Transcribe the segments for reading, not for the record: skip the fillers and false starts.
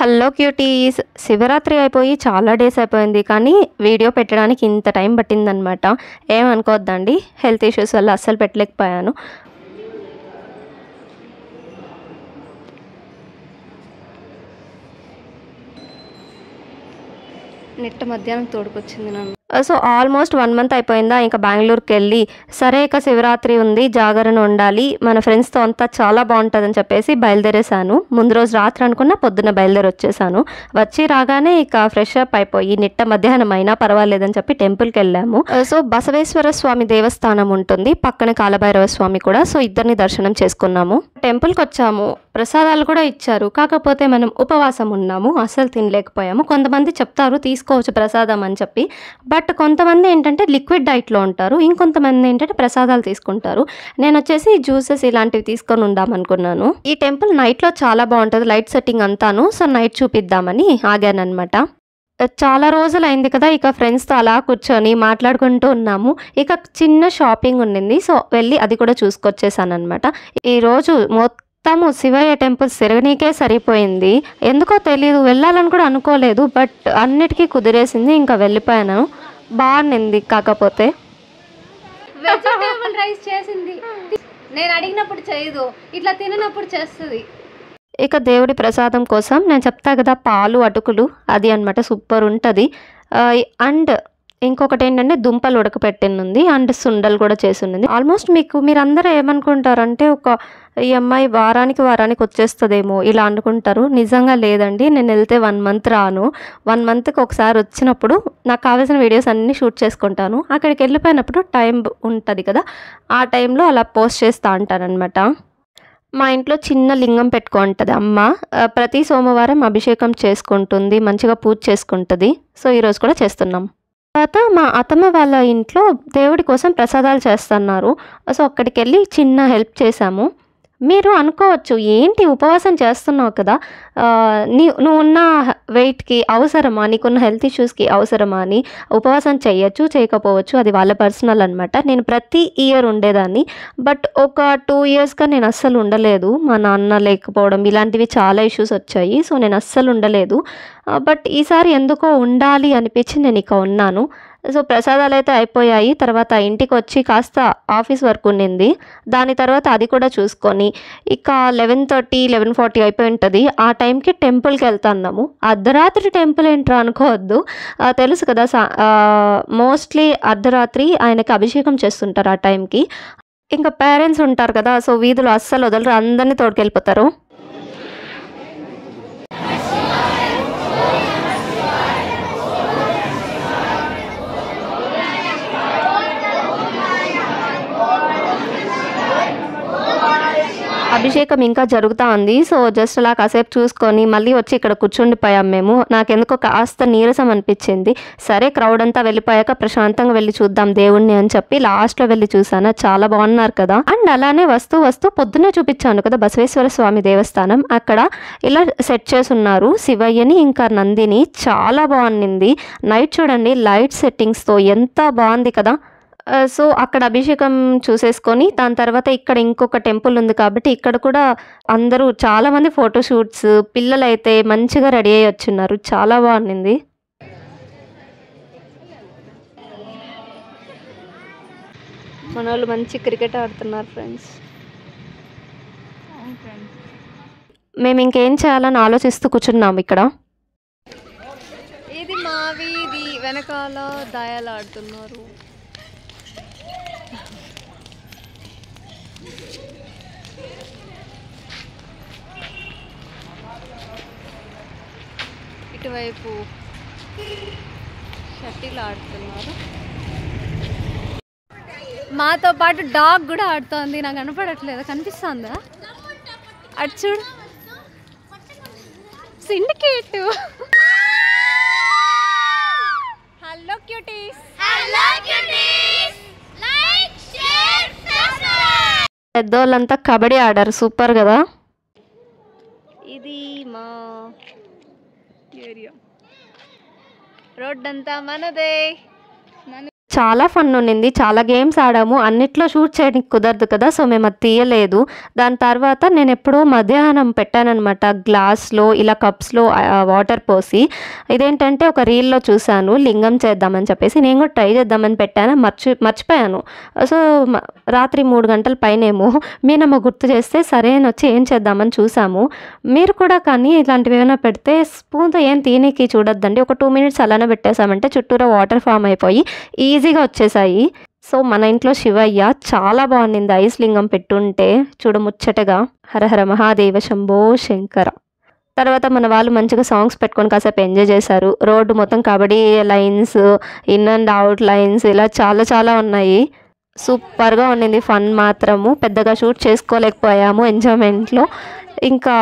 Hello cuties, Shivaratri అయిపోయి చాలా days అయిపోయింది, కానీ వీడియో పెట్టడానికి ఇంత టైం పట్టిందనమాట. ఏమనుకోవద్దండి, హెల్త్ ఇష్యూస్ వల్ల అస్సలు పెట్టలేకపోయాను. నెట్ మధ్యాహ్నం తోడుకొచ్చింది నన్ను. సో ఆల్మోస్ట్ 1 మంత్ అయిపోయిందా, ఇంకా బెంగళూరుకి వెళ్ళి సరే ఇక శివరాత్రి ఉంది, జాగరణ ఉండాలి, మన ఫ్రెండ్స్తో అంతా చాలా బాగుంటుందని చెప్పేసి బయలుదేరేసాను. ముందు రోజు రాత్రి అనుకున్న పొద్దున్న బయలుదేరి వచ్చేసాను. వచ్చి రాగానే ఇక ఫ్రెష్ అప్ అయిపోయి నిట్ట మధ్యాహ్నం అయినా పర్వాలేదని చెప్పి టెంపుల్కి వెళ్ళాము. సో బసవేశ్వర స్వామి దేవస్థానం ఉంటుంది, పక్కన కాలభైరవ స్వామి కూడా. సో ఇద్దరిని దర్శనం చేసుకున్నాము. టెంపుల్కి వచ్చాము, ప్రసాదాలు కూడా ఇచ్చారు. కాకపోతే మనం ఉపవాసం ఉన్నాము, అస్సలు తినలేకపోయాము. కొంతమంది చెప్తారు తీసుకోవచ్చు ప్రసాదం అని చెప్పి, బట్ కొంతమంది ఏంటంటే లిక్విడ్ డైట్లో ఉంటారు, ఇంకొంతమంది ఏంటంటే ప్రసాదాలు తీసుకుంటారు. నేను వచ్చేసి జ్యూసెస్ ఇలాంటివి తీసుకొని ఉందామనుకున్నాను. ఈ టెంపుల్ నైట్లో చాలా బాగుంటుంది, లైట్ సెట్టింగ్ అంతాను. సో నైట్ చూపిద్దామని ఆగానమాట. చాలా రోజులు అయింది కదా, ఇక ఫ్రెండ్స్తో అలా కూర్చొని మాట్లాడుకుంటూ ఉన్నాము. ఇక చిన్న షాపింగ్ ఉండింది, సో వెళ్ళి అది కూడా చూసుకొచ్చేసాను అనమాట. ఈరోజు మొత్తము శివయ్య టెంపుల్స్ తిరగనీకే సరిపోయింది. ఎందుకో తెలీదు, వెళ్ళాలని కూడా అనుకోలేదు, బట్ అన్నిటికీ కుదిరేసింది. ఇంకా వెళ్ళిపోయాను. బాగుంది. కాకపోతే వెజిటేబుల్ రైస్ చేసింది, నేను అడిగినప్పుడు చేయదు, ఇట్లా తిననప్పుడు చేస్తుంది. ఇక దేవుడి ప్రసాదం కోసం నేను చెప్తా కదా, పాలు అటుకులు అది అనమాట, సూపర్ ఉంటుంది. అండ్ ఇంకొకటి ఏంటంటే దుంపలు ఉడకపెట్టింది, అండ్ సుండలు కూడా చేసి ఉన్నది. ఆల్మోస్ట్ మీరందరూ ఏమనుకుంటారంటే, ఈ అమ్మాయి వారానికి వచ్చేస్తుందేమో ఇలా అనుకుంటారు. నిజంగా లేదండి, నేను వెళ్తే 1 మంత్ రాను. 1 మంత్కి ఒకసారి వచ్చినప్పుడు నాకు కావాల్సిన వీడియోస్ అన్నీ షూట్ చేసుకుంటాను. అక్కడికి వెళ్ళిపోయినప్పుడు టైం ఉంటుంది కదా, ఆ టైంలో అలా పోస్ట్ చేస్తూ ఉంటానన్నమాట. మా ఇంట్లో చిన్న లింగం పెట్టుకుంటుంది అమ్మ. ప్రతి సోమవారం అభిషేకం చేసుకుంటుంది, మంచిగా పూజ చేసుకుంటుంది. సో ఈరోజు కూడా చేస్తున్నాం. తర్వాత మా అత్తమ్మ వాళ్ళ ఇంట్లో దేవుడి కోసం ప్రసాదాలు చేస్తున్నారు. సో అక్కడికి వెళ్ళి చిన్న హెల్ప్ చేశాము. మీరు అనుకోవచ్చు, ఏంటి ఉపవాసం చేస్తున్నావు కదా, నువ్వు ఉన్న వెయిట్కి అవసరమా, నీకున్న హెల్త్ ఇష్యూస్కి అవసరమా అని. ఉపవాసం చేయొచ్చు, చేయకపోవచ్చు, అది వాళ్ళ పర్సనల్ అనమాట. నేను ప్రతి ఇయర్ ఉండేదాన్ని, బట్ ఒక 2 ఇయర్స్గా నేను అస్సలు ఉండలేదు. మా నాన్న లేకపోవడం ఇలాంటివి చాలా ఇష్యూస్ వచ్చాయి. సో నేను అస్సలు ఉండలేదు. బట్ ఈసారి ఎందుకో ఉండాలి అనిపించి నేను ఇక ఉన్నాను. సో ప్రసాదాలు అయితే అయిపోయాయి. తర్వాత ఇంటికి వచ్చి కాస్త ఆఫీస్ వర్క్ ఉండింది, దాని తర్వాత అది కూడా చూసుకొని ఇక 11:30, 11:40 అయిపోయి ఉంటుంది. ఆ టైంకి టెంపుల్కి వెళ్తున్నాము. అర్ధరాత్రి టెంపుల్ ఏంట్రా అనుకోవద్దు, తెలుసు కదా, మోస్ట్లీ అర్ధరాత్రి ఆయనకి అభిషేకం చేస్తుంటారు ఆ టైంకి. ఇంకా పేరెంట్స్ ఉంటారు కదా, సో వీధులు అస్సలు వదలరు, అందరినీ తోడుకెళ్ళిపోతారు. అభిషేకం ఇంకా జరుగుతూ ఉంది. సో జస్ట్ అలా కాసేపు చూసుకొని మళ్ళీ వచ్చి ఇక్కడ కూర్చుండిపోయాం మేము. నాకెందుకో కాస్త నీరసం అనిపించింది. సరే క్రౌడ్ అంతా వెళ్ళిపోయాక ప్రశాంతంగా వెళ్ళి చూద్దాం దేవుణ్ణి అని చెప్పి లాస్ట్లో వెళ్ళి చూసాను. చాలా బాగున్నారు కదా. అండ్ అలానే వస్తూ పొద్దున్నే చూపించాను కదా బసవేశ్వర స్వామి దేవస్థానం, అక్కడ ఇలా సెట్ చేసి ఉన్నారు శివయ్యని ఇంకా నందిని. చాలా బాగుంది. నైట్ చూడండి, లైట్ సెట్టింగ్స్తో ఎంత బాగుంది కదా. సో అక్కడ అభిషేకం చూసేసుకొని దాని తర్వాత ఇక్కడ ఇంకొక టెంపుల్ ఉంది కాబట్టి ఇక్కడ కూడా అందరూ చాలామంది ఫోటోషూట్స్, పిల్లలు అయితే మంచిగా రెడీ అయ్యి వచ్చున్నారు. చాలా బాగుంది. మన వాళ్ళు మంచి క్రికెట్ ఆడుతున్నారు ఫ్రెండ్స్. మేము ఇంకేం చేయాలని ఆలోచిస్తూ కూర్చున్నాము ఇక్కడ. ఇది మా వీధి, వెనకాల దాయాలు ఆడుతున్నారు. ఇటువైపు షటిల్ ఆడుతున్నారు. మాతో పాటు డాగ్ కూడా ఆడుతోంది. నాకు కనపడట్లేదు, కనిపిస్తుందా? అటు చూడు, syndicate. Hello cuties, like, share, subscribe. పెద్దోళ్ళంతా కబడ్డీ ఆడారు, సూపర్ కదా. ఇది మా ఏరియా, రోడ్ అంతా మనదే. చాలా ఫన్ ఉండింది. చాలా గేమ్స్ ఆడాము. అన్నిట్లో షూట్ చేయడానికి కుదరదు కదా! సో, మేము అది తీయలేదు. దాని తర్వాత నేనెప్పుడో మధ్యాహ్నం పెట్టాననమాట గ్లాస్‌లో ఇలా కప్స్‌లో వాటర్ పోసి. ఇదేంటంటే ఒక రీల్‌లో చూసాను లింగం చేద్దామని చెప్పేసి. నేను కూడా ట్రై చేద్దామని పెట్టాను. మర్చిపోయాను. సో, రాత్రి 3 గంటల పైనేమో మీనమ్మ గుర్తు చేస్తే సరే అనొచ్చి ఏం చేద్దామని చూసాము. మీరు కూడా కానీ ఇలాంటివి ఏమైనా పెడితే స్పూన్‌తో ఏం తీయనీకి చూడొద్దండి. ఒక 2 మినిట్స్ అలానే పెట్టేసామంటే చుట్టూరా వాటర్ ఫామ్ అయిపోయి ఈజీగా వచ్చేసాయి. సో, మన ఇంట్లో శివయ్య చాలా బాగుండింది ఐస్ లింగం పెట్టుంటే చూడముచ్చటగా. హరహర మహాదేవ శంభో శంకర. తర్వాత మన వాళ్ళు మంచిగా సాంగ్స్ పెట్టుకొని కాసేపు ఎంజాయ్ చేశారు. రోడ్డు మొత్తం kabaddi lines, in and out lines ఇలా చాలా చాలా ఉన్నాయి. సూపర్గా ఉండింది ఫన్ మాత్రము. పెద్దగా షూట్ చేసుకోలేకపోయాము ఎంజాయ్మెంట్లో. ఇంకా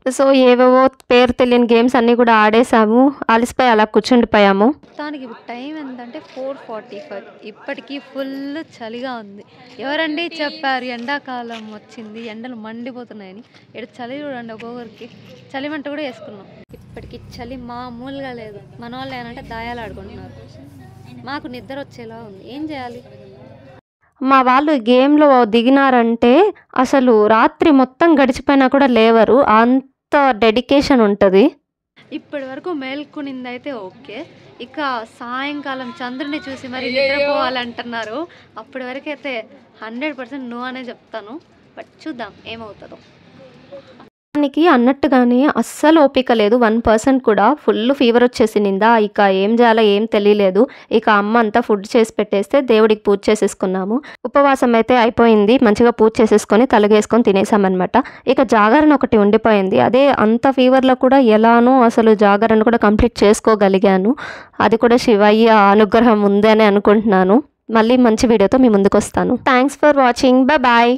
సో, ఏవేవో పేరు తెలియని గేమ్స్ అన్నీ కూడా ఆడేసాము. అలసిపోయి అలా కూర్చుండిపోయాము. మొత్తానికి ఇప్పుడు టైం ఎంతంటే 4:45. ఇప్పటికీ ఫుల్ చలిగా ఉంది. ఎవరండి చెప్పారు ఎండాకాలం వచ్చింది, ఎండలు మండిపోతున్నాయని? ఇక్కడ చలి చూడండి, ఒక్కొక్కరికి చలిమంట కూడా వేసుకున్నాం. ఇప్పటికి చలి మామూలుగా లేదు. మన వాళ్ళు ఏమంటే దాయాలు ఆడుకుంటున్నారు. మాకు నిద్ర వచ్చేలా ఉంది. ఏం చేయాలి? మా వాళ్ళు గేమ్‌లో దిగినారంటే అసలు రాత్రి మొత్తం గడిచిపోయినా కూడా లేవరు. అంత డెడికేషన్ ఉంటది. ఇప్పటి వరకు మేల్కొనిందైతే ఓకే. ఇక సాయంకాలం చంద్రుని చూసి మరి నిద్రపోవాలంటున్నారు. అప్పటి వరకు అయితే 100% నో అనే చెప్తాను. బట్ చూద్దాం ఏమవుతుందో. దానికి అన్నట్టుగానే అస్సలు ఓపిక లేదు. 1% కూడా ఫుల్ ఫీవర్ వచ్చేసిందా. ఇక ఏం చేయాలో ఏం తెలియలేదు. ఇక అమ్మ అంతా ఫుడ్ చేసి పెట్టేస్తే దేవుడికి పూజ చేసేసుకున్నాము. ఉపవాసం అయితే అయిపోయింది. మంచిగా పూజ చేసేసుకొని తలగేసుకొని తినేసామన్నమాట. ఇక జాగరణ ఒకటి ఉండిపోయింది. అదే అంత ఫీవర్లో కూడా ఎలానో అసలు జాగరణ కూడా కంప్లీట్ చేసుకోగలిగాను. అది కూడా శివయ్య అనుగ్రహం ఉందని అనుకుంటున్నాను. మళ్ళీ మంచి వీడియోతో మీ ముందుకు వస్తాను. Thanks for watching. బాయ్.